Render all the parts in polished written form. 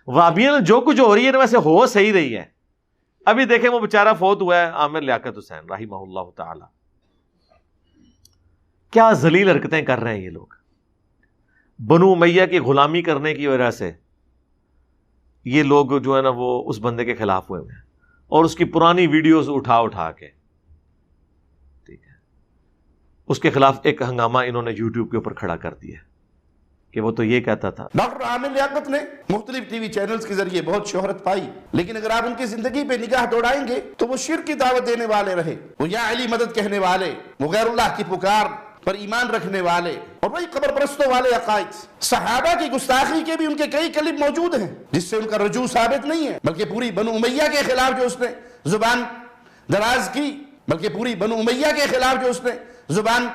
وہابیوں نے جو کچھ ہو رہی ہے نا ویسے ہو صحیح رہی ہے. ابھی دیکھیں وہ بیچارہ فوت ہوا ہے عامر لیاقت حسین رحمہ اللہ تعالی. کیا ذلیل حرکتیں کر رہے ہیں یہ لوگ. بنو امیہ کی غلامی کرنے کی وجہ سے یہ لوگ جو ہے نا وہ اس بندے کے خلاف ہوئے ہیں اور اس کی پرانی ویڈیوز اٹھا کے ٹھیک ہے اس کے خلاف ایک ہنگامہ انہوں نے یوٹیوب کے اوپر کھڑا کر دیا کہ وہ تو یہ کہتا تھا. ڈاکٹر عامر لیاقت نے مختلف ٹی وی چینلز کے ذریعے بہت شہرت پائی، لیکن اگر آپ ان کی زندگی پہ نگاہ دوڑائیں گے تو وہ شرک کی دعوت دینے والے رہے، وہ یا علی مدد کہنے والے، وہ غیر اللہ کی پکار پر ایمان رکھنے والے، اور وہی قبر پرستوں والے عقائد. صحابہ کی گستاخی کے بھی ان کے کئی کلپ موجود ہیں جس سے ان کا رجوع ثابت نہیں ہے، بلکہ پوری بنو امیہ کے خلاف جو اس نے زبان دراز کی، بلکہ پوری بنو امیہ کے خلاف جو اس نے زبان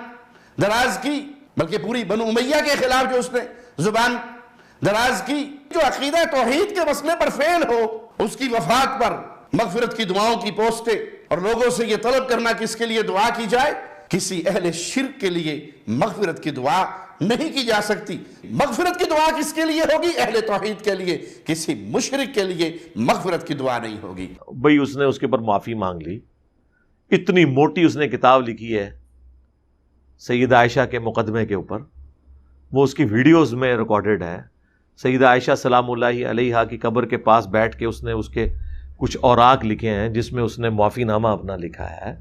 دراز کی، بلکہ پوری بنو امیہ کے خلاف جو اس نے زبان دراز کی. جو عقیدہ توحید کے مسئلے پر فیل ہو اس کی وفات پر مغفرت کی دعاؤں کی پوسٹیں اور لوگوں سے یہ طلب کرنا کہ اس کے لیے دعا کی جائے، کسی اہل شرک کے لیے مغفرت کی دعا نہیں کی جا سکتی. مغفرت کی دعا کس کے لیے ہوگی؟ اہل توحید کے لیے. کسی مشرک کے لیے مغفرت کی دعا نہیں ہوگی. بھئی اس نے اس کے اوپر معافی مانگ لی. اتنی موٹی اس نے کتاب لکھی ہے سیدہ عائشہ کے مقدمے کے اوپر، وہ اس کی ویڈیوز میں ریکارڈڈ ہے. سیدہ عائشہ سلام اللہ علیہا کی قبر کے پاس بیٹھ کے اس نے اس کے کچھ اوراق لکھے ہیں جس میں اس نے معافی نامہ اپنا لکھا ہے.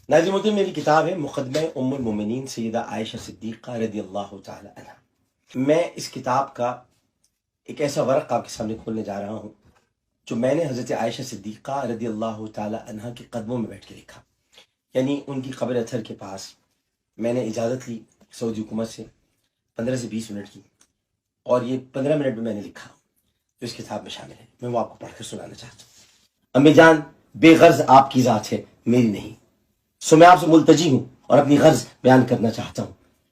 ناظرین محترم، میری کتاب ہے مقدمہ ام المومنین سیدہ عائشہ صدیقہ رضی اللہ تعالی عنہ. میں اس کتاب کا ایک ایسا ورق آپ کے سامنے کھولنے جا رہا ہوں جو میں نے حضرت عائشہ صدیقہ رضی اللہ تعالی عنہ کے قدموں میں بیٹھ کے لکھا. یعنی ان کی قبر اطہر کے پاس میں نے اجازت لی سعودی حکومت سے 15 سے 20 منٹ کی، اور یہ 15 منٹ میں نے لکھا جو اس کتاب میں شامل ہے. میں وہ آپ کو پڑھ کر سنانا چاہتا ہوں. امی جان، بے غرض آپ کی ذات ہے، میری نہیں. سو میں آپ سے ملتجی ہوں اور اپنی غرض بیان کرنا چاہتا ہوں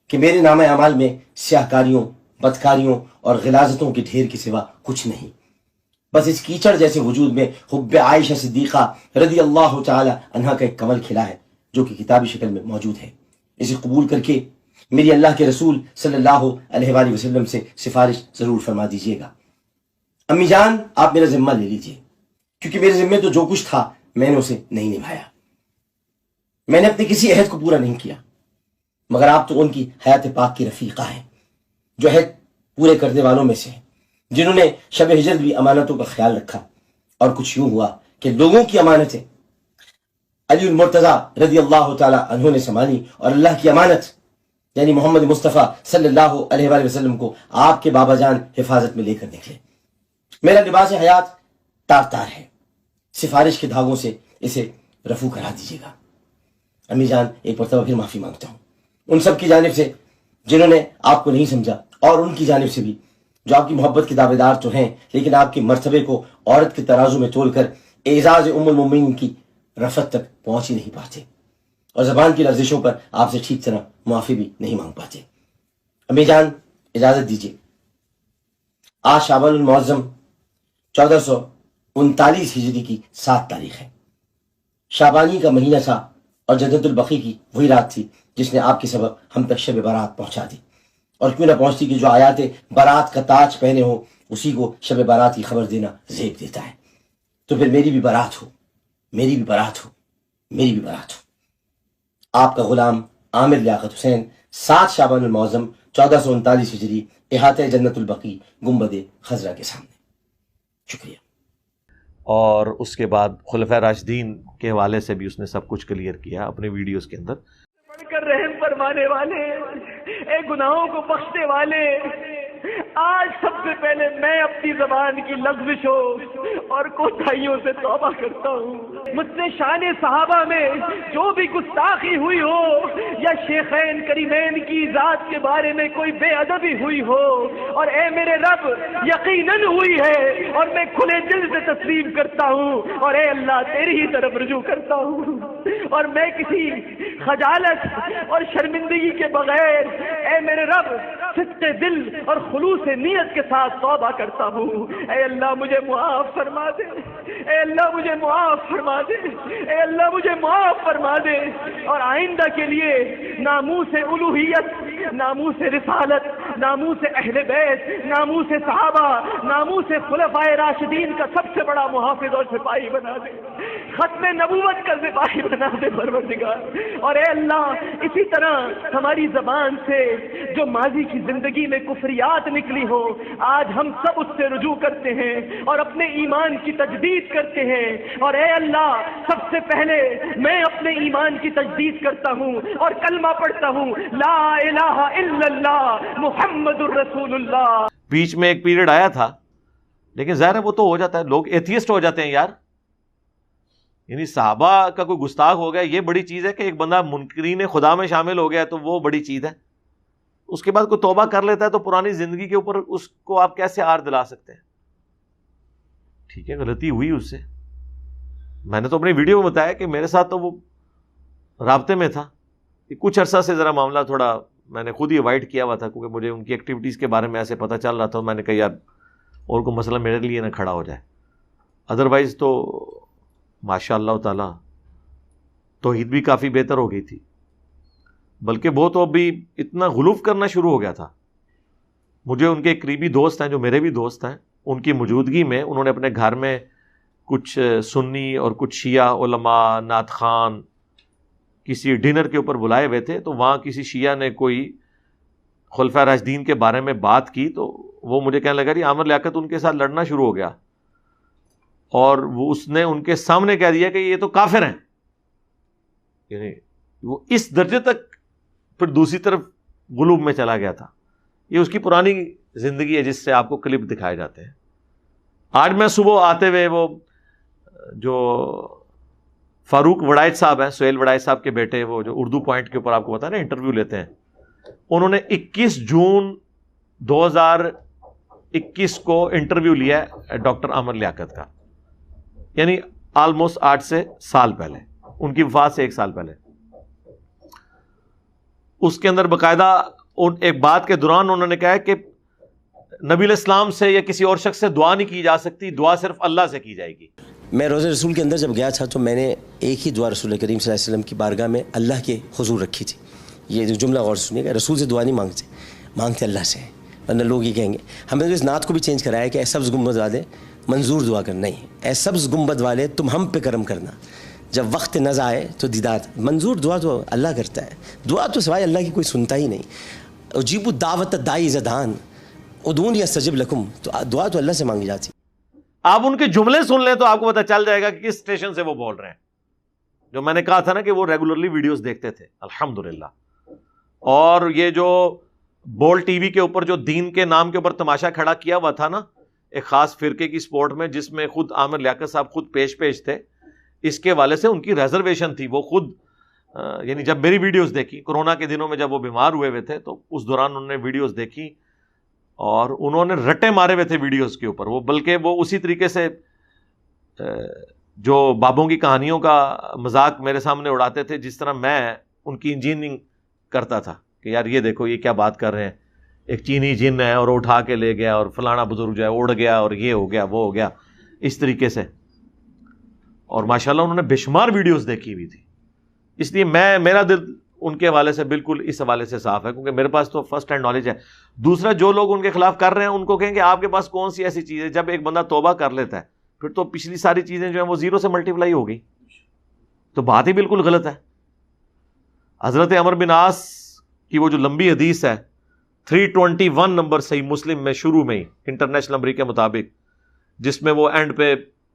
کہ میرے نامہ اعمال میں سیاہکاریوں، بدکاریوں اور غلاظتوں کے ڈھیر کے سوا کچھ نہیں. بس اس کیچڑ جیسے وجود میں حب عائشہ صدیقہ رضی اللہ تعالی عنہ کا ایک کمل کھلا ہے جو کہ کتابی شکل میں موجود ہے. اسے قبول کر کے میری اللہ کے رسول صلی اللہ علیہ وآلہ وسلم سے سفارش ضرور فرما دیجیے گا. امی جان، آپ میرا ذمہ لے لیجیے، کیونکہ میرے ذمہ تو جو کچھ تھا میں نے اسے نہیں نبھایا. میں نے اپنے کسی عہد کو پورا نہیں کیا، مگر آپ تو ان کی حیات پاک کی رفیقہ ہیں جو عہد پورے کرنے والوں میں سے ہیں، جنہوں نے شب ہجرت بھی امانتوں کا خیال رکھا. اور کچھ یوں ہوا کہ لوگوں کی امانتیں علی المرتضیٰ رضی اللہ تعالی عنہ نے سنبھالی، اور اللہ کی امانت یعنی محمد مصطفیٰ صلی اللہ علیہ وآلہ وسلم کو آپ کے بابا جان حفاظت میں لے کر نکلے. میرا لباس حیات تار تار ہے، سفارش کے دھاگوں سے اسے رفو کرا دیجیے گا. امی جان، ایک مرتبہ پھر معافی مانگتا ہوں ان سب کی جانب سے جنہوں نے آپ کو نہیں سمجھا، اور ان کی جانب سے بھی جو آپ کی محبت کے دعوے دار تو ہیں لیکن آپ کے مرتبے کو عورت کے ترازو میں تول کر اعزاز ام المومنین کی رفعت تک پہنچ ہی نہیں پاتے، اور زبان کی لرزشوں پر آپ سے ٹھیک طرح معافی بھی نہیں مانگ پاتے. امی جان، اجازت دیجیے. آج شعبان المعظم 1439 ہجری کی 7 تاریخ ہے. شعبانی کا مہینہ تھا اور جنت البقیع کی وہی رات تھی جس نے آپ کے سبب ہم تک شب برات پہنچا دی. اور کیوں نہ پہنچتی کہ جو آیات برات کا تاج پہنے ہو اسی کو شب برات کی خبر دینا زیب دیتا ہے. تو پھر میری بھی برات ہو، میری بھی برات ہو، میری بھی برات ہو. آپ کا غلام عامر لیاقت حسین 7 شعبان المعظم 1439 ہجری، احاطہ جنت البقیع، گنبد خضرا کے سامنے. شکریہ. اور اس کے بعد خلفۂ راشدین کے حوالے سے بھی اس نے سب کچھ کلیئر کیا اپنے ویڈیوز کے اندر. بڑھ کر رحم فرمانے والے، اے گناہوں کو بخشنے والے، آج سب سے پہلے میں اپنی زبان کی لغزشوں اور کوتاہیوں سے توبہ کرتا ہوں. مجھ سے شان صحابہ میں جو بھی گستاخی ہوئی ہو یا شیخین کریمین کی ذات کے بارے میں کوئی بے ادبی ہوئی ہو، اور اے میرے رب یقیناً ہوئی ہے اور میں کھلے دل سے تسلیم کرتا ہوں، اور اے اللہ تیری ہی طرف رجوع کرتا ہوں، اور میں کسی خجالت اور شرمندگی کے بغیر اے میرے رب صدق دل اور خلوص نیت کے ساتھ توبہ کرتا ہوں. اے اللہ مجھے معاف فرما دے، اے اللہ مجھے معاف فرما دے، اے اللہ مجھے معاف فرما دے. اور آئندہ کے لیے ناموس الوہیت، ناموس رسالت، ناموس اہل بیت، ناموس صحابہ، ناموس خلفائے راشدین کا سب سے بڑا محافظ اور سپاہی بنا دے، ختم نبوت کا سپاہی بنا دے پروردگار۔ اور اے اللہ اسی طرح ہماری زبان سے جو ماضی کی زندگی میں کفریات نکلی ہو، آج ہم سب اس سے رجوع کرتے ہیں اور اپنے ایمان کی تجدید کرتے ہیں۔ اور اے اللہ سب سے پہلے میں اپنے ایمان کی تجدید کرتا ہوں اور کلمہ پڑھتا ہوں، لا الہ الا اللہ محمد الرسول اللہ۔ بیچ میں ایک پیریڈ آیا تھا، لیکن ظاہر ہے وہ تو ہو جاتا ہے، لوگ ایتھیسٹ ہو جاتے ہیں یار، یعنی صحابہ کا کوئی گستاخ ہو گیا یہ بڑی چیز ہے کہ ایک بندہ منکرین خدا میں شامل ہو گیا تو وہ بڑی چیز ہے، اس کے بعد کوئی توبہ کر لیتا ہے تو پرانی زندگی کے اوپر اس کو آپ کیسے آر دلا سکتے ہیں؟ ٹھیک ہے غلطی ہوئی اس سے، میں نے تو اپنی ویڈیو میں بتایا کہ میرے ساتھ تو وہ رابطے میں تھا، کچھ عرصہ سے ذرا معاملہ تھوڑا میں نے خود ہی اوائڈ کیا ہوا تھا کیونکہ مجھے ان کی ایکٹیویٹیز کے بارے میں ایسے پتہ چل رہا تھا، میں نے کہا یار اور کوئی مسئلہ میرے لیے نہ کھڑا ہو جائے، ادروائز تو ماشاء اللہ تعالی توحید بھی کافی بہتر ہو گئی تھی، بلکہ وہ تو ابھی اتنا غلوف کرنا شروع ہو گیا تھا۔ مجھے ان کے قریبی دوست ہیں جو میرے بھی دوست ہیں، ان کی موجودگی میں انہوں نے اپنے گھر میں کچھ سنی اور کچھ شیعہ علماء نعت خوان کسی ڈنر کے اوپر بلائے ہوئے تھے، تو وہاں کسی شیعہ نے کوئی خلفائے راشدین کے بارے میں بات کی تو وہ مجھے کہنے لگا جی عامر لیاقت ان کے ساتھ لڑنا شروع ہو گیا، اور وہ اس نے ان کے سامنے کہہ دیا کہ یہ تو کافر ہیں، یعنی وہ اس درجے تک پھر دوسری طرف غلوب میں چلا گیا تھا۔ یہ اس کی پرانی زندگی ہے جس سے آپ کو کلپ دکھائے جاتے ہیں۔ آج میں صبح آتے ہوئے وہ جو فاروق وڑائچ صاحب ہیں، سہیل وڑائچ صاحب کے بیٹے، وہ جو اردو پوائنٹ کے اوپر آپ کو پتا ہے نا انٹرویو لیتے ہیں، انہوں نے 21 جون 2021 کو انٹرویو لیا ہے ڈاکٹر عامر لیاقت کا، یعنی آلموسٹ 8 سے سال پہلے، ان کی وفات سے 1 سال پہلے۔ اس کے اندر باقاعدہ ایک بات کے دوران انہوں نے کہا ہے کہ نبی علیہ السلام سے یا کسی اور شخص سے دعا نہیں کی جا سکتی، دعا صرف اللہ سے کی جائے گی۔ میں روزہ رسول کے اندر جب گیا تھا تو میں نے ایک ہی دعا رسول کریم صلی اللہ علیہ وسلم کی بارگاہ میں اللہ کے حضور رکھی تھی۔ یہ جو جملہ غور سے سنیے گا، رسول سے دعا نہیں مانگتے اللہ سے، ورنہ لوگ یہ کہیں گے۔ ہم نے اس نعت کو بھی چینج کرایا کہ اے سبز گنبد والے منظور دعا کرنا، نہیں، اے سبز گنبد والے تم ہم پہ کرم کرنا، جب وقت نظر آئے تو دیدار، منظور دعا تو اللہ کرتا ہے، دعا تو سوائے اللہ کی کوئی سنتا ہی نہیں۔ اجیب الدعوت الداعی اذا دعان ادعونی استجب لکم، تو دعا تو اللہ سے مانگی جاتی۔ آپ ان کے جملے سن لیں تو آپ کو پتہ چل جائے گا کہ کس اسٹیشن سے وہ بول رہے ہیں، جو میں نے کہا تھا نا کہ وہ ریگولرلی ویڈیوز دیکھتے تھے الحمدللہ۔ اور یہ جو بول ٹی وی کے اوپر جو دین کے نام کے اوپر تماشا کھڑا کیا ہوا تھا نا ایک خاص فرقے کی سپورٹ میں، جس میں خود عامر لیاقت صاحب خود پیش تھے، اس کے والے سے ان کی ریزرویشن تھی، وہ خود یعنی جب میری ویڈیوز دیکھی کرونا کے دنوں میں جب وہ بیمار ہوئے ہوئے تھے تو اس دوران انہوں نے ویڈیوز دیکھی اور انہوں نے رٹے مارے ہوئے تھے ویڈیوز کے اوپر، وہ بلکہ وہ اسی طریقے سے جو بابوں کی کہانیوں کا مذاق میرے سامنے اڑاتے تھے جس طرح میں ان کی انجینئرنگ کرتا تھا کہ یار یہ دیکھو یہ کیا بات کر رہے ہیں، ایک چینی جن ہے اور اٹھا کے لے گیا اور فلانا بزرگ جو ہے اڑ گیا اور یہ ہو گیا وہ ہو گیا، اس طریقے سے۔ اور ماشاءاللہ انہوں نے بے شمار ویڈیوز دیکھی ہوئی تھی، اس لیے میرا دل ان کے حوالے سے بالکل اس حوالے سے صاف ہے کیونکہ میرے پاس تو فرسٹ ہینڈ نالج ہے۔ دوسرا جو لوگ ان کے خلاف کر رہے ہیں ان کو کہیں کہ آپ کے پاس کون سی ایسی چیز ہے، جب ایک بندہ توبہ کر لیتا ہے پھر تو پچھلی ساری چیزیں جو ہیں وہ زیرو سے ملٹیپلائی ہو گئی، تو بات ہی بالکل غلط ہے۔ حضرت عمر بن عاص کی وہ جو لمبی حدیث ہے 321 نمبر صحیح مسلم میں شروع میں ہی انٹرنیشنل نمبر کے مطابق، جس میں وہ اینڈ پہ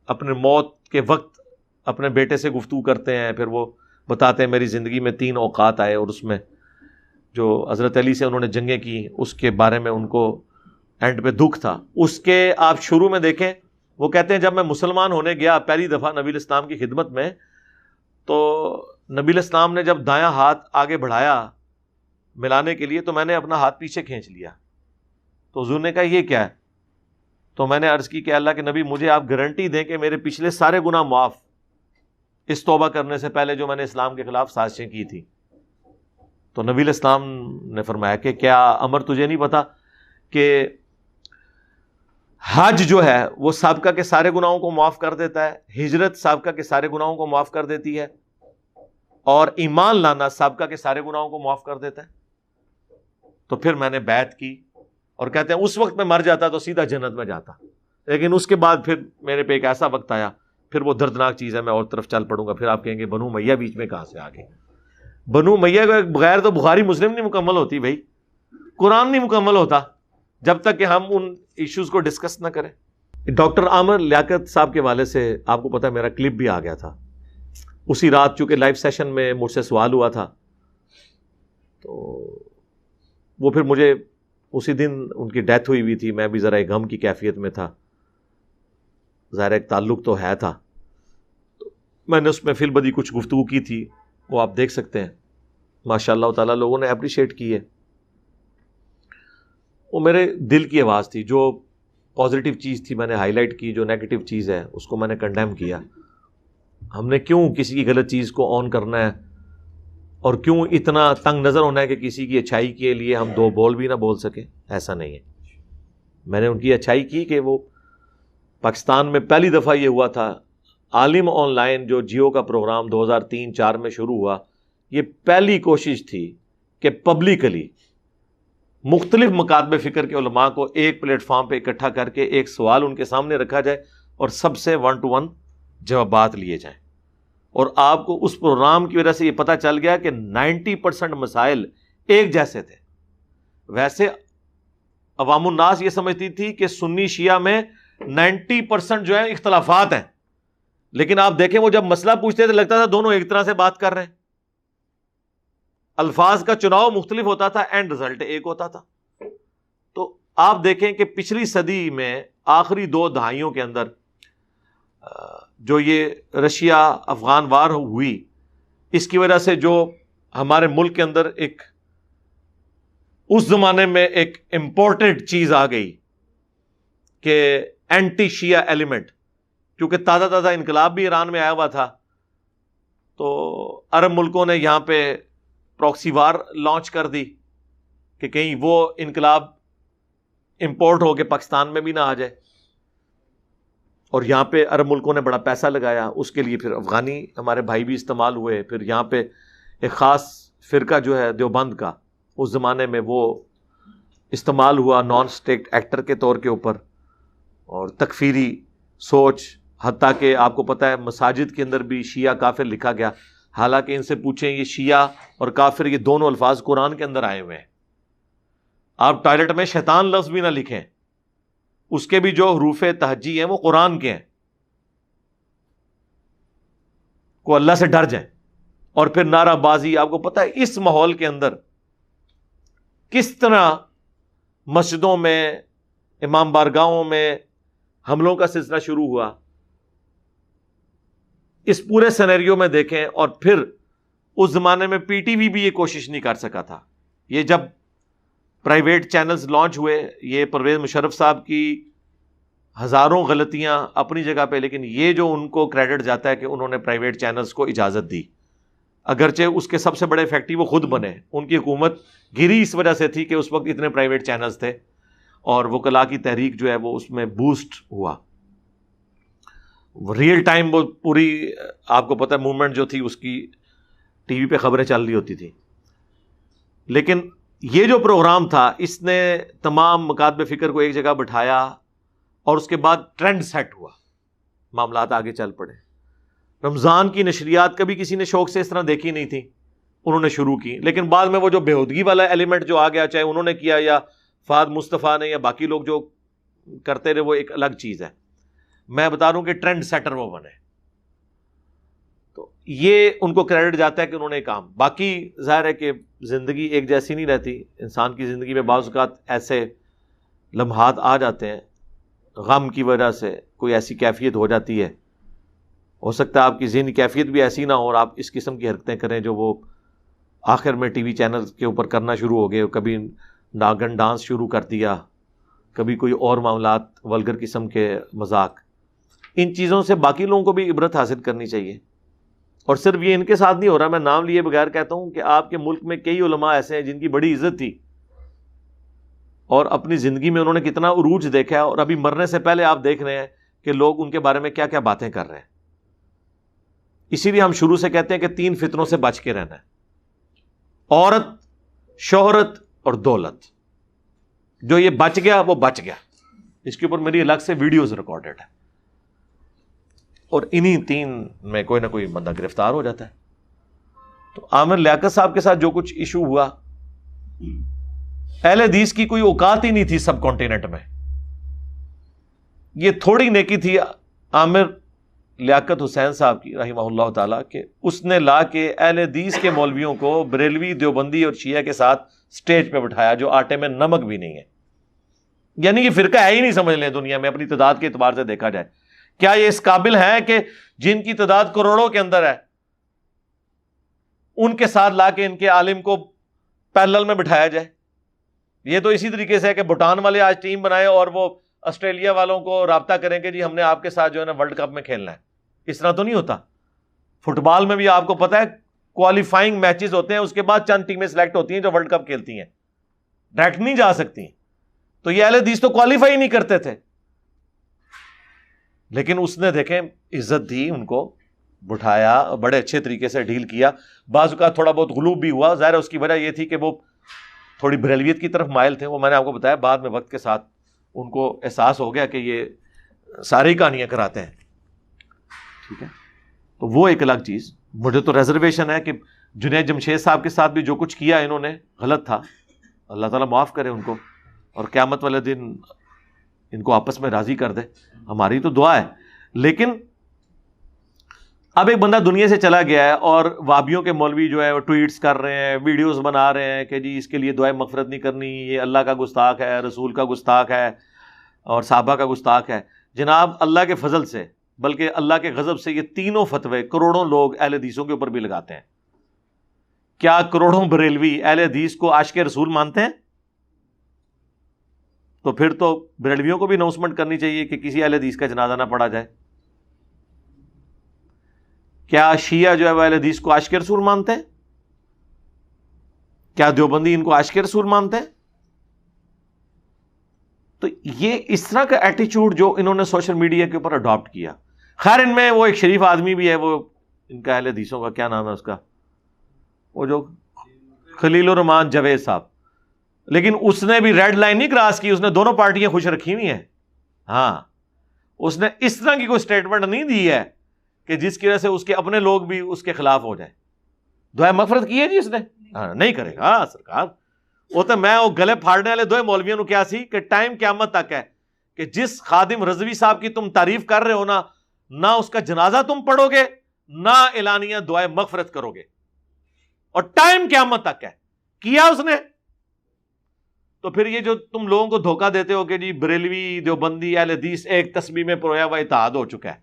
اپنے موت کے وقت اپنے بیٹے سے گفتگو کرتے ہیں، پھر وہ بتاتے ہیں میری زندگی میں 3 اوقات آئے اور اس میں جو حضرت علی سے انہوں نے جنگیں کی اس کے بارے میں ان کو اینڈ پہ دکھ تھا۔ اس کے آپ شروع میں دیکھیں وہ کہتے ہیں جب میں مسلمان ہونے گیا پہلی دفعہ نبی علیہ السلام کی خدمت میں، تو نبی علیہ السلام نے جب دایاں ہاتھ آگے بڑھایا ملانے کے لیے تو میں نے اپنا ہاتھ پیچھے کھینچ لیا، تو حضور نے کہا یہ کیا ہے؟ تو میں نے عرض کی کہ اللہ کے نبی مجھے آپ گارنٹی دیں کہ میرے پچھلے سارے گناہ معاف، اس توبہ کرنے سے پہلے جو میں نے اسلام کے خلاف سازشیں کی تھی۔ تو نبی علیہ السلام نے فرمایا کہ کیا عمر تجھے نہیں پتا کہ حج جو ہے وہ سابقہ کے سارے گناہوں کو معاف کر دیتا ہے، ہجرت سابقہ کے سارے گناہوں کو معاف کر دیتی ہے، اور ایمان لانا سابقہ کے سارے گناہوں کو معاف کر دیتا ہے۔ تو پھر میں نے بیعت کی اور کہتے ہیں اس وقت میں مر جاتا تو سیدھا جنت میں جاتا، لیکن اس کے بعد پھر میرے پہ ایک ایسا وقت آیا، پھر وہ دردناک چیز ہے، میں اور طرف چل پڑوں گا، پھر آپ کہیں گے بنو امیہ بیچ میں کہاں سے آ گئے؟ بنو امیہ کے بغیر تو بخاری مسلم نہیں مکمل ہوتی بھائی، قرآن نہیں مکمل ہوتا جب تک کہ ہم ان ایشوز کو ڈسکس نہ کریں۔ ڈاکٹر عامر لیاقت صاحب کے والے سے آپ کو پتا ہے میرا کلپ بھی آ گیا تھا اسی رات، چونکہ لائیو سیشن میں مجھ سے سوال ہوا تھا، تو وہ پھر مجھے اسی دن ان کی ڈیتھ ہوئی ہوئی تھی، میں بھی ذرا ایک غم کی کیفیت میں تھا، ظاہر ایک تعلق تو ہے تھا، تو میں نے اس میں فی البدی کچھ گفتگو کی تھی، وہ آپ دیکھ سکتے ہیں، ماشاء اللہ تعالیٰ لوگوں نے اپریشیٹ کی ہے۔ وہ میرے دل کی آواز تھی، جو پازیٹیو چیز تھی میں نے ہائی لائٹ کی، جو نیگیٹو چیز ہے اس کو میں نے کنڈیم کیا۔ ہم نے کیوں کسی کی غلط چیز کو آن کرنا ہے، اور کیوں اتنا تنگ نظر ہونا ہے کہ کسی کی اچھائی کے لیے ہم دو بول بھی نہ بول سکیں؟ ایسا نہیں ہے۔ میں نے ان کی اچھائی کی کہ وہ پاکستان میں پہلی دفعہ یہ ہوا تھا، عالم آن لائن جو جیو کا پروگرام 2003-04 میں شروع ہوا، یہ پہلی کوشش تھی کہ پبلکلی مختلف مکاتب فکر کے علماء کو ایک پلیٹ فارم پہ اکٹھا کر کے ایک سوال ان کے سامنے رکھا جائے اور سب سے 1 to 1 جوابات لیے جائیں۔ اور آپ کو اس پروگرام کی وجہ سے یہ پتہ چل گیا کہ 90% مسائل ایک جیسے تھے۔ ویسے عوام الناس یہ سمجھتی تھی کہ سنی شیعہ میں 90% جو ہے اختلافات ہیں، لیکن آپ دیکھیں وہ جب مسئلہ پوچھتے تھے لگتا تھا دونوں ایک طرح سے بات کر رہے ہیں، الفاظ کا چناؤ مختلف ہوتا تھا، اینڈ رزلٹ ایک ہوتا تھا۔ تو آپ دیکھیں کہ پچھلی صدی میں آخری 2 دہائیوں کے اندر جو یہ رشیا افغان وار ہوئی، اس کی وجہ سے جو ہمارے ملک کے اندر ایک اس زمانے میں ایک امپورٹنٹ چیز آ گئی کہ اینٹی شیعہ ایلیمنٹ، کیونکہ تازہ تازہ انقلاب بھی ایران میں آیا ہوا تھا، تو عرب ملکوں نے یہاں پہ پراکسی وار لانچ کر دی کہ کہیں وہ انقلاب امپورٹ ہو کے پاکستان میں بھی نہ آ جائے، اور یہاں پہ عرب ملکوں نے بڑا پیسہ لگایا اس کے لیے، پھر افغانی ہمارے بھائی بھی استعمال ہوئے، پھر یہاں پہ ایک خاص فرقہ جو ہے دیوبند کا، اس زمانے میں وہ استعمال ہوا نان اسٹیٹ ایکٹر کے طور کے اوپر، اور تکفیری سوچ، حتیٰ کہ آپ کو پتہ ہے مساجد کے اندر بھی شیعہ کافر لکھا گیا، حالانکہ ان سے پوچھیں یہ شیعہ اور کافر یہ دونوں الفاظ قرآن کے اندر آئے ہوئے ہیں۔ آپ ٹوائلٹ میں شیطان لفظ بھی نہ لکھیں، اس کے بھی جو حروف تہجی ہیں وہ قرآن کے ہیں، کو اللہ سے ڈر جائیں۔ اور پھر نعرہ بازی، آپ کو پتہ ہے اس ماحول کے اندر کس طرح مسجدوں میں، امام بارگاہوں میں حملوں کا سلسلہ شروع ہوا، اس پورے سینیریو میں دیکھیں۔ اور پھر اس زمانے میں پی ٹی وی بھی یہ کوشش نہیں کر سکا تھا، یہ جب پرائیویٹ چینلز لانچ ہوئے، یہ پرویز مشرف صاحب کی ہزاروں غلطیاں اپنی جگہ پہ، لیکن یہ جو ان کو کریڈٹ جاتا ہے کہ انہوں نے پرائیویٹ چینلز کو اجازت دی، اگرچہ اس کے سب سے بڑے افیکٹو وہ خود بنے، ان کی حکومت گری اس وجہ سے تھی کہ اس وقت اتنے پرائیویٹ چینلز تھے، اور وکلاء کی تحریک جو ہے وہ اس میں بوسٹ ہوا، ریئل ٹائم وہ پوری آپ کو پتہ ہے موومنٹ جو تھی اس کی ٹی وی پہ خبریں چل رہی ہوتی تھی۔ لیکن یہ جو پروگرام تھا اس نے تمام مکاتب فکر کو ایک جگہ بٹھایا، اور اس کے بعد ٹرینڈ سیٹ ہوا، معاملات آگے چل پڑے۔ رمضان کی نشریات کبھی کسی نے شوق سے اس طرح دیکھی نہیں تھی، انہوں نے شروع کی، لیکن بعد میں وہ جو بےہودگی والا ایلیمنٹ جو آ گیا، چاہے انہوں نے کیا یا فہد مصطفیٰ نے یا باقی لوگ جو کرتے رہے، وہ ایک الگ چیز ہے۔ میں بتا رہا ہوں کہ ٹرینڈ سیٹر وہ بنے، تو یہ ان کو کریڈٹ جاتا ہے کہ انہوں نے کام۔ باقی ظاہر ہے کہ زندگی ایک جیسی نہیں رہتی، انسان کی زندگی میں بعض اوقات ایسے لمحات آ جاتے ہیں، غم کی وجہ سے کوئی ایسی کیفیت ہو جاتی ہے، ہو سکتا ہے آپ کی ذہنی کیفیت بھی ایسی نہ ہو اور آپ اس قسم کی حرکتیں کریں جو وہ آخر میں ٹی وی چینل کے اوپر کرنا شروع ہو گئے، کبھی ناگن ڈانس شروع کر دیا، کبھی کوئی اور معاملات، ولگر قسم کے مذاق۔ ان چیزوں سے باقی لوگوں کو بھی عبرت حاصل کرنی چاہیے، اور صرف یہ ان کے ساتھ نہیں ہو رہا، میں نام لیے بغیر کہتا ہوں کہ آپ کے ملک میں کئی علماء ایسے ہیں جن کی بڑی عزت تھی، اور اپنی زندگی میں انہوں نے کتنا عروج دیکھا ہے، اور ابھی مرنے سے پہلے آپ دیکھ رہے ہیں کہ لوگ ان کے بارے میں کیا کیا باتیں کر رہے ہیں۔ اسی لیے ہم شروع سے کہتے ہیں کہ 3 فتنوں سے بچ کے رہنا ہے: عورت، شہرت اور دولت۔ جو یہ بچ گیا وہ بچ گیا. اس کے اوپر میری الگ سے ویڈیوز ریکارڈڈ ہے. اور انہی 3 میں کوئی نہ کوئی بندہ گرفتار ہو جاتا ہے. تو عامر لیاقت صاحب کے ساتھ جو کچھ ایشو ہوا، اہل حدیث کی کوئی اوقات ہی نہیں تھی سب کانٹیننٹ میں. یہ تھوڑی نیکی تھی عامر لیاقت حسین صاحب کی رحمہ اللہ تعالیٰ کہ اس نے لا کے اہل حدیث کے مولویوں کو بریلوی، دیوبندی اور شیعہ کے ساتھ سٹیج پہ بٹھایا جو آٹے میں نمک بھی نہیں ہے. یعنی یہ فرقہ ہے ہی نہیں سمجھ لیں دنیا میں اپنی تعداد کے اعتبار سے دیکھا جائے. کیا یہ اس قابل ہے کہ جن کی تعداد کروڑوں کے اندر ہے ان کے ساتھ لا کے ان کے عالم کو پیرلل میں بٹھایا جائے؟ یہ تو اسی طریقے سے ہے کہ بھوٹان والے آج ٹیم بنائے اور وہ آسٹریلیا والوں کو رابطہ کریں کہ جی ہم نے آپ کے ساتھ جو ہے نا ورلڈ کپ میں کھیلنا ہے. اس طرح تو نہیں ہوتا. فٹ بال میں بھی آپ کو پتا ہے کوالیفائنگ میچز ہوتے ہیں، اس کے بعد چند ٹیمیں سلیکٹ ہوتی ہیں جو ورلڈ کپ کھیلتی ہیں، ڈائریکٹ نہیں جا سکتی. تو یہ اہل حدیث تو کوالیفائی نہیں کرتے تھے، لیکن اس نے دیکھیں عزت دی، ان کو بٹھایا، بڑے اچھے طریقے سے ڈیل کیا. بعض اوقات تھوڑا بہت غلوب بھی ہوا، ظاہر ہے اس کی وجہ یہ تھی کہ وہ تھوڑی بریلویت کی طرف مائل تھے. وہ میں نے آپ کو بتایا بعد میں وقت کے ساتھ ان کو احساس ہو گیا کہ یہ ساری کہانیاں کراتے ہیں. ٹھیک ہے، تو وہ ایک الگ چیز. مجھے تو ریزرویشن ہے کہ جنید جمشید صاحب کے ساتھ بھی جو کچھ کیا انہوں نے غلط تھا. اللہ تعالیٰ معاف کرے ان کو اور قیامت والے دن ان کو آپس میں راضی کر دے. ہماری تو دعا ہے. لیکن اب ایک بندہ دنیا سے چلا گیا ہے اور وابیوں کے مولوی جو ہے وہ ٹویٹس کر رہے ہیں، ویڈیوز بنا رہے ہیں کہ جی اس کے لیے دعائے مغفرت نہیں کرنی، یہ اللہ کا گستاخ ہے، رسول کا گستاخ ہے اور صحابہ کا گستاخ ہے. جناب اللہ کے فضل سے بلکہ اللہ کے غضب سے یہ تینوں فتوے کروڑوں لوگ اہل حدیثوں کے اوپر بھی لگاتے ہیں. کیا کروڑوں بریلوی اہل حدیث کو عاشق رسول مانتے ہیں؟ تو پھر تو بریلویوں کو بھی اناؤنسمنٹ کرنی چاہیے کہ کسی اہل حدیث کا جنازہ نہ پڑھا جائے. کیا شیعہ جو ہے وہ اہل حدیث کو عاشق رسول مانتے ہیں؟ کیا دیوبندی ان کو عاشق رسول مانتے ہیں؟ تو یہ اس طرح کا ایٹیچیوڈ جو انہوں نے سوشل میڈیا کے اوپر اڈاپٹ کیا. خیر ان میں وہ ایک شریف آدمی بھی ہے، وہ ان کا اہل حدیثوں کا کیا نام ہے اس کا، وہ جو خلیل الرحمان جاوید صاحب، لیکن اس نے بھی ریڈ لائن نہیں کراس کی، اس نے دونوں پارٹیاں خوش رکھی ہوئی ہیں. ہاں، اس نے اس طرح کی کوئی سٹیٹمنٹ نہیں دی ہے کہ جس کی وجہ سے اس کے اپنے لوگ بھی اس کے خلاف ہو جائیں. دعائے مغفرت کی ہے جی اس نے؟ ہاں نہیں کرے گا. ہاں سرکار وہ تو میں وہ گلے پھاڑنے والے دو مولویوں نے کیا سی کہ ٹائم قیامت تک ہے کہ جس خادم رضوی صاحب کی تم تعریف کر رہے ہو نا، نہ اس کا جنازہ تم پڑھو گے نہ اعلانیہ دعائے مغفرت کرو گے، اور ٹائم قیامت تک ہے. کیا اس نے؟ تو پھر یہ جو تم لوگوں کو دھوکہ دیتے ہو کہ جی بریلوی، دیوبندی، اہل حدیث ایک تسبیح میں پرویا ہوا اتحاد ہو چکا ہے.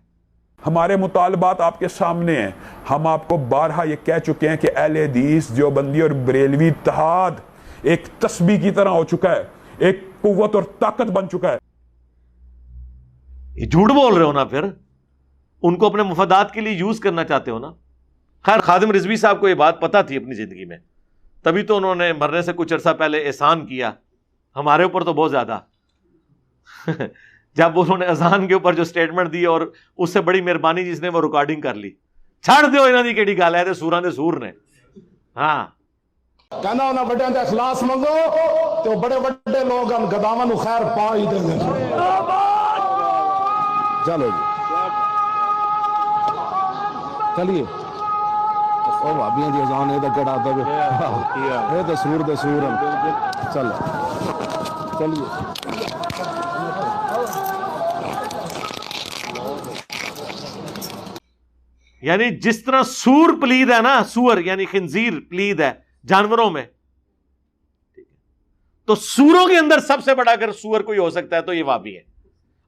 ہمارے مطالبات آپ کے سامنے ہیں. ہم آپ کو بارہا یہ کہہ چکے ہیں کہ اہل حدیث، دیوبندی اور بریلوی اتحاد ایک تسبیح کی طرح ہو چکا ہے، ایک قوت اور طاقت بن چکا ہے. یہ جھوٹ بول رہے ہو نا، پھر ان کو اپنے مفادات کے لیے یوز کرنا چاہتے ہو نا. خیر خادم رضوی صاحب کو یہ بات پتہ تھی اپنی زندگی میں، تبھی تو انہوں نے مرنے سے کچھ عرصہ پہلے احسان کیا ہمارے اوپر تو بہت زیادہ جب انہوں نے اذان کے اوپر جو سٹیٹمنٹ دی اور اس سے بڑی مہربانی جس نے وہ ریکارڈنگ کر لی. چھڑ دیو انہاں دی کیڑی گل ہے تے سوراں دے سور نے. ہاں کہنا انہاں بڑیاں دے اخلاص منگو تے بڑے بڑے لوگ ہم گداواں نو خیر پا ہی دے. چلو جی چلیے او بھابیاں دی اذان اے تے کیڑا تے اے تے سور دے سور چلو چلیے. یعنی جس طرح سور پلید ہے نا، سور یعنی خنزیر پلید ہے جانوروں میں، تو سوروں کے اندر سب سے بڑا اگر سور کوئی ہو سکتا ہے تو یہ وابی ہے.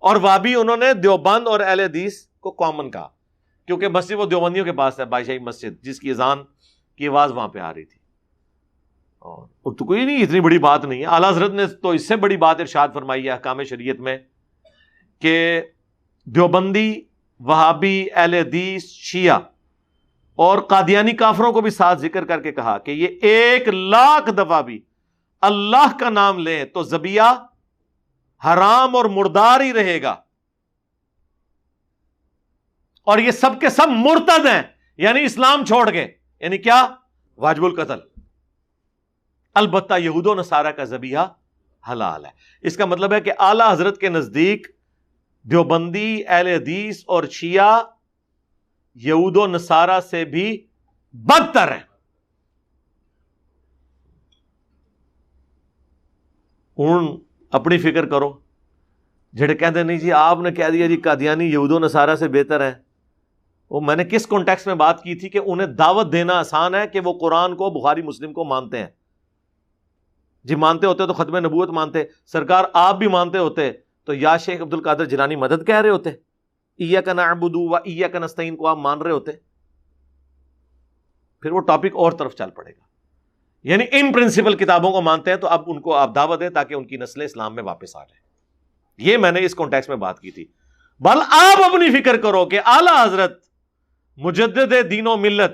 اور وابی انہوں نے دیوبند اور اہل حدیث کو کامن کہا، کیونکہ مسجد وہ دیوبندیوں کے پاس ہے، بادشاہی مسجد، جس کی اذان کی آواز وہاں پہ آ رہی تھی. اور تو کوئی نہیں، اتنی بڑی بات نہیں ہے. اعلیٰ حضرت نے تو اس سے بڑی بات ارشاد فرمائی ہے احکام شریعت میں کہ دیوبندی، وہابی، اہل حدیث، شیعہ اور قادیانی کافروں کو بھی ساتھ ذکر کر کے کہا کہ یہ 1,00,000 دفعہ بھی اللہ کا نام لیں تو ذبیحہ حرام اور مردار ہی رہے گا. اور یہ سب کے سب مرتد ہیں، یعنی اسلام چھوڑ گئے. یعنی کیا؟ واجب القتل. البتہ یہود و نصارہ کا ذبیحہ حلال ہے. اس کا مطلب ہے کہ اعلی حضرت کے نزدیک دیوبندی، اہل حدیث اور شیعہ یہود و نصارہ سے بھی بدتر ہیں. ہوں اپنی فکر کرو، جڑے کہتے نہیں جی آپ نے کہہ دیا جی قادیانی یہود و نصارہ سے بہتر ہے. وہ میں نے کس کانٹیکسٹ میں بات کی تھی کہ انہیں دعوت دینا آسان ہے کہ وہ قرآن کو، بخاری مسلم کو مانتے ہیں. جی مانتے ہوتے تو ختم نبوت مانتے. سرکار آپ بھی مانتے ہوتے تو یا شیخ عبد القادر جیلانی مدد کہہ رہے ہوتے، ایاک نعبد و ایاک نستعین کو آپ مان رہے ہوتے. پھر وہ ٹاپک اور طرف چل پڑے گا. یعنی ان پرنسپل کتابوں کو مانتے ہیں تو اب ان کو آپ دعوت دیں تاکہ ان کی نسل اسلام میں واپس آ جائے. یہ میں نے اس کانٹیکسٹ میں بات کی تھی. بل آپ اپنی فکر کرو کہ اعلی حضرت مجدد دین و ملت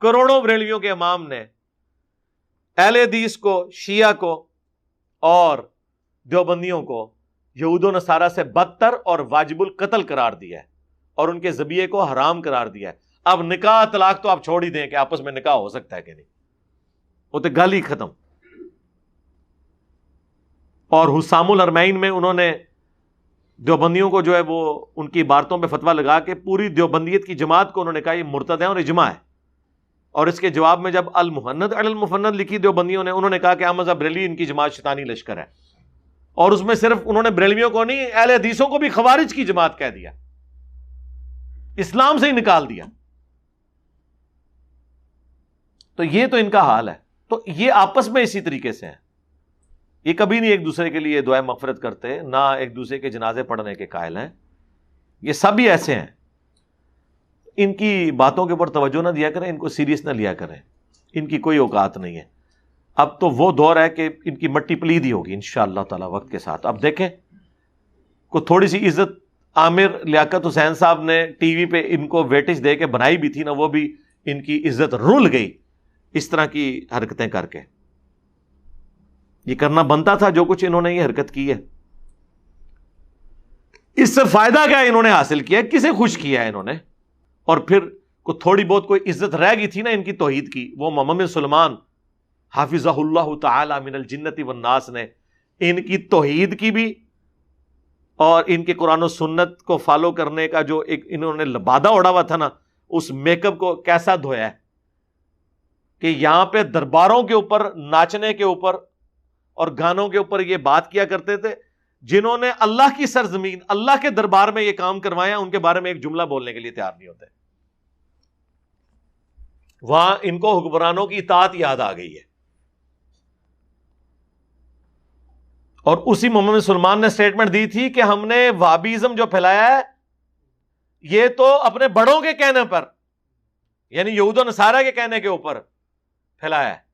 کروڑوں بریلویوں کے امام نے اہل حدیث کو، شیعہ کو اور دیوبندیوں کو یہود و نصارہ سے بدتر اور واجب القتل قرار دیا ہے اور ان کے ذبیحے کو حرام قرار دیا ہے. اب نکاح طلاق تو آپ چھوڑ ہی دیں کہ آپس میں نکاح ہو سکتا ہے کہ نہیں، وہ تو گل ہی ختم. اور حسام الحرمین میں انہوں نے دیوبندیوں کو جو ہے وہ ان کی عبارتوں پہ فتویٰ لگا کے پوری دیوبندیت کی جماعت کو انہوں نے کہا یہ مرتد ہے اور اجماع ہے. اور اس کے جواب میں جب المحند علی المفند لکھی دیوبندیوں نے، انہوں نے کہا کہ احمد بریلوی ان کی جماعت شیطانی لشکر ہے. اور اس میں صرف انہوں نے بریلویوں کو نہیں، اہل حدیثوں کو بھی خوارج کی جماعت کہہ دیا، اسلام سے ہی نکال دیا. تو یہ تو ان کا حال ہے. تو یہ آپس میں اسی طریقے سے ہیں. یہ کبھی نہیں ایک دوسرے کے لیے دعائیں مغفرت کرتے، نہ ایک دوسرے کے جنازے پڑھنے کے قائل ہیں. یہ سب ہی ایسے ہیں. ان کی باتوں کے اوپر توجہ نہ دیا کریں، ان کو سیریس نہ لیا کریں. ان کی کوئی اوقات نہیں ہے. اب تو وہ دور ہے کہ ان کی مٹی پلید ہی ہوگی انشاءاللہ تعالی وقت کے ساتھ. اب دیکھیں کو تھوڑی سی عزت عامر لیاقت حسین صاحب نے ٹی وی پہ ان کو ویٹیج دے کے بنائی بھی تھی نا، وہ بھی ان کی عزت رول گئی اس طرح کی حرکتیں کر کے. یہ کرنا بنتا تھا جو کچھ انہوں نے یہ حرکت کی ہے. اس سے فائدہ کیا انہوں نے حاصل کیا، کسے خوش کیا ہے انہوں نے؟ اور پھر کو تھوڑی بہت کوئی عزت رہ گئی تھی نا ان کی توحید کی، وہ محمد بن سلمان حافظہ اللہ تعالی من الجنت والناس نے ان کی توحید کی بھی اور ان کے قرآن و سنت کو فالو کرنے کا جو ایک انہوں نے لبادہ اڑا ہوا تھا نا، اس میک اپ کو کیسا دھویا ہے کہ یہاں پہ درباروں کے اوپر ناچنے کے اوپر اور گانوں کے اوپر یہ بات کیا کرتے تھے. جنہوں نے اللہ کی سرزمین، اللہ کے دربار میں یہ کام کروایا، ان کے بارے میں ایک جملہ بولنے کے لیے تیار نہیں ہوتے. وہاں ان کو حکمرانوں کی اطاعت یاد آ گئی ہے. اور اسی محمد بن سلمان نے سٹیٹمنٹ دی تھی کہ ہم نے وہابیزم جو پھیلایا ہے یہ تو اپنے بڑوں کے کہنے پر، یعنی یہود و نصارہ کے کہنے کے اوپر پھیلایا ہے.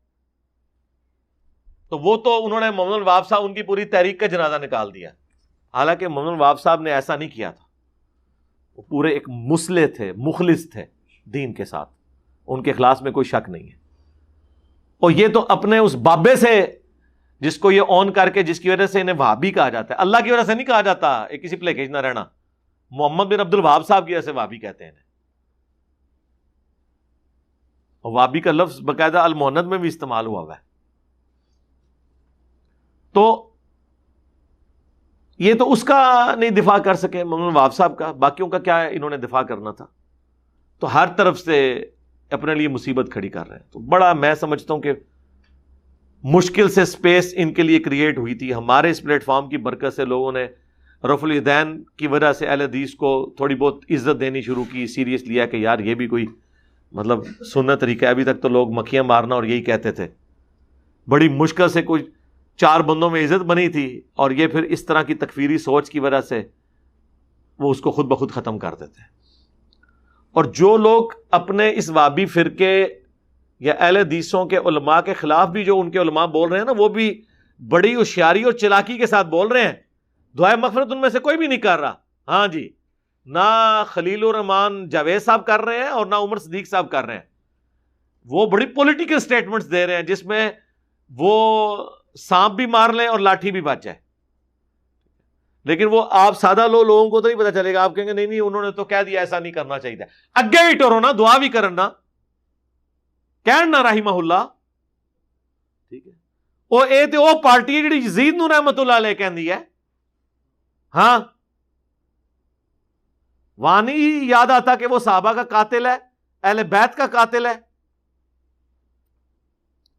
تو وہ تو انہوں نے محمد الوہاب صاحب ان کی پوری تحریک کا جنازہ نکال دیا. حالانکہ محمد الوہاب صاحب نے ایسا نہیں کیا تھا. وہ پورے ایک مصلح تھے، مخلص تھے دین کے ساتھ، ان کے اخلاص میں کوئی شک نہیں ہے. اور یہ تو اپنے اس بابے سے جس کو یہ آن کر کے جس کی وجہ سے انہیں وہابی کہا جاتا ہے، اللہ کی وجہ سے نہیں کہا جاتا، ایک کسی پلے کھینچ نہ رہنا. محمد بن عبد الوہاب صاحب کی وجہ سے وہابی کہتے ہیں. اور وہابی کا لفظ باقاعدہ المحند میں بھی استعمال ہوا ہے. تو یہ تو اس کا نہیں دفاع کر سکے محمد الوہاب صاحب کا، باقیوں کا کیا انہوں نے دفاع کرنا تھا. تو ہر طرف سے اپنے لیے مصیبت کھڑی کر رہے ہیں. تو بڑا میں سمجھتا ہوں کہ مشکل سے سپیس ان کے لیے کریٹ ہوئی تھی. ہمارے اس پلیٹ فارم کی برکت سے لوگوں نے رفع الیدین کی وجہ سے اہل حدیث کو تھوڑی بہت عزت دینی شروع کی، سیریس لیا کہ یار یہ بھی کوئی مطلب سنت طریقہ ہے. ابھی تک تو لوگ مکھیاں مارنا اور یہی کہتے تھے. بڑی مشکل سے کوئی 4 بندوں میں عزت بنی تھی، اور یہ پھر اس طرح کی تکفیری سوچ کی وجہ سے وہ اس کو خود بخود ختم کر دیتے ہیں. اور جو لوگ اپنے اس وہابی فرقے یا اہل حدیثوں کے علماء کے خلاف بھی جو ان کے علماء بول رہے ہیں نا، وہ بھی بڑی ہوشیاری اور چلاکی کے ساتھ بول رہے ہیں. دعائے مغفرت ان میں سے کوئی بھی نہیں کر رہا. ہاں جی، نہ خلیل الرحمان جاوید صاحب کر رہے ہیں اور نہ عمر صدیق صاحب کر رہے ہیں. وہ بڑی پولیٹیکل سٹیٹمنٹس دے رہے ہیں جس میں وہ سانپ بھی مار لیں اور لاٹھی بھی بچ جائے. لیکن وہ آپ سادہ لوگوں کو تو نہیں پتا چلے گا. آپ کہیں گے نہیں انہوں نے تو کہہ دیا ایسا نہیں کرنا چاہیے. اگے بھی ٹورو نا، دعا بھی کرنا، کہنا رحمہ اللہ. ٹھیک ہے، وہ اے تے وہ پارٹی ہے جڑی یزید نو رحمت اللہ علیہ کہندی ہے. ہاں وہاں نہیں یاد آتا کہ وہ صحابہ کا قاتل ہے, اہل بیت کا قاتل ہے.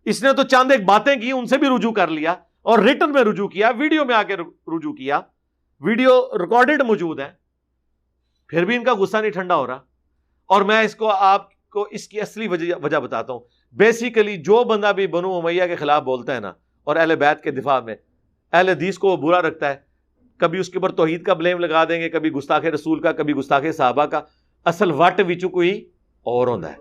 اس نے تو چند ایک باتیں کی, ان سے بھی رجوع کر لیا, اور ریٹن میں رجوع کیا, ویڈیو میں آ کے رجوع کیا, ویڈیو ریکارڈڈ موجود ہے, پھر بھی ان کا غصہ نہیں ٹھنڈا ہو رہا. اور میں اس کو آپ کو اس کی اصلی وجہ بتاتا ہوں. بیسیکلی جو بندہ بھی بنو امیہ کے خلاف بولتا ہے نا, اور اہل بیت کے دفاع میں, اہل حدیث کو وہ برا رکھتا ہے, کبھی اس کے اوپر توحید کا بلیم لگا دیں گے, کبھی گستاخ رسول کا, کبھی گستاخ صحابہ کا. اصل وٹ وچ کوئی اور ہوندا ہے,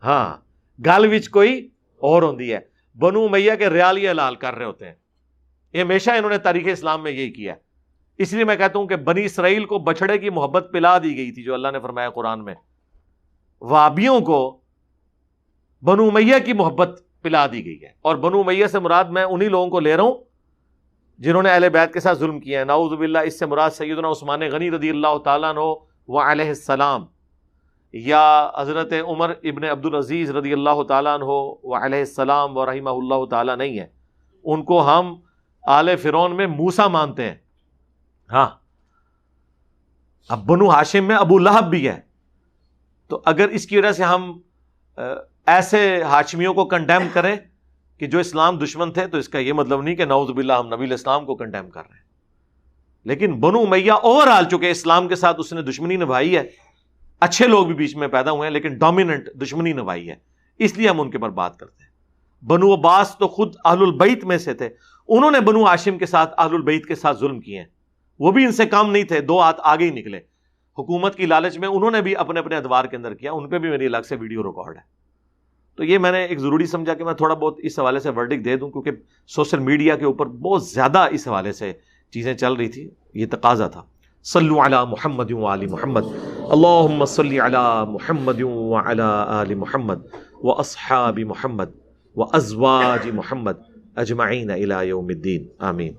ہاں گل وچ کوئی اور ہوندی ہے. بنو امیہ کے ریال یہ حلال کر رہے ہوتے ہیں. یہ ہمیشہ انہوں نے تاریخ اسلام میں یہی کیا ہے. اس لیے میں کہتا ہوں کہ بنی اسرائیل کو بچڑے کی محبت پلا دی گئی تھی, جو اللہ نے فرمایا قرآن میں. وہابیوں کو بنو امیہ کی محبت پلا دی گئی ہے. اور بنو امیہ سے مراد میں انہی لوگوں کو لے رہا ہوں جنہوں نے اہل بیت کے ساتھ ظلم کیا ہے. نعوذ باللہ, اس سے مراد سیدنا عثمان غنی رضی اللہ تعالیٰ عنہ وعلیہ السلام, یا حضرت عمر ابن عبدالعزیز رضی اللہ تعالیٰ عنہ وعلیہ السلام ورحمہ اللہ تعالیٰ نہیں ہے. ان کو ہم آل فرعون میں موسیٰ مانتے ہیں. ہاں اب بنو ہاشم میں ابو لہب بھی ہے. تو اگر اس کی وجہ سے ہم ایسے ہاشمیوں کو کنڈیم کریں کہ جو اسلام دشمن تھے, تو اس کا یہ مطلب نہیں کہ نعوذ باللہ ہم نبی الاسلام کو کنڈیم کر رہے ہیں. لیکن بنو امیہ اوور آل چکے اسلام کے ساتھ اس نے دشمنی نبھائی ہے. اچھے لوگ بھی بیچ میں پیدا ہوئے ہیں, لیکن ڈومیننٹ دشمنی نبھائی ہے, اس لیے ہم ان کے پر بات کرتے ہیں. بنو عباس تو خود اہل البیت میں سے تھے, انہوں نے بنو ہاشم کے ساتھ اہل البیت کے ساتھ ظلم کیے ہیں. وہ بھی ان سے کم نہیں تھے, 2 ہاتھ آگے ہی نکلے. حکومت کی لالچ میں انہوں نے بھی اپنے اپنے ادوار کے اندر کیا, ان پہ بھی میری الگ سے ویڈیو ریکارڈ ہے. تو یہ میں نے ایک ضروری سمجھا کہ میں تھوڑا بہت اس حوالے سے ورڈک دے دوں, کیونکہ سوشل میڈیا کے اوپر بہت زیادہ اس حوالے سے چیزیں چل رہی تھی, یہ تقاضا تھا. صلو علی محمد وآل محمد, اللہم صلی علی محمد وعلی آل محمد واصحاب محمد وازواج محمد اجمعین الی یوم الدین, آمین.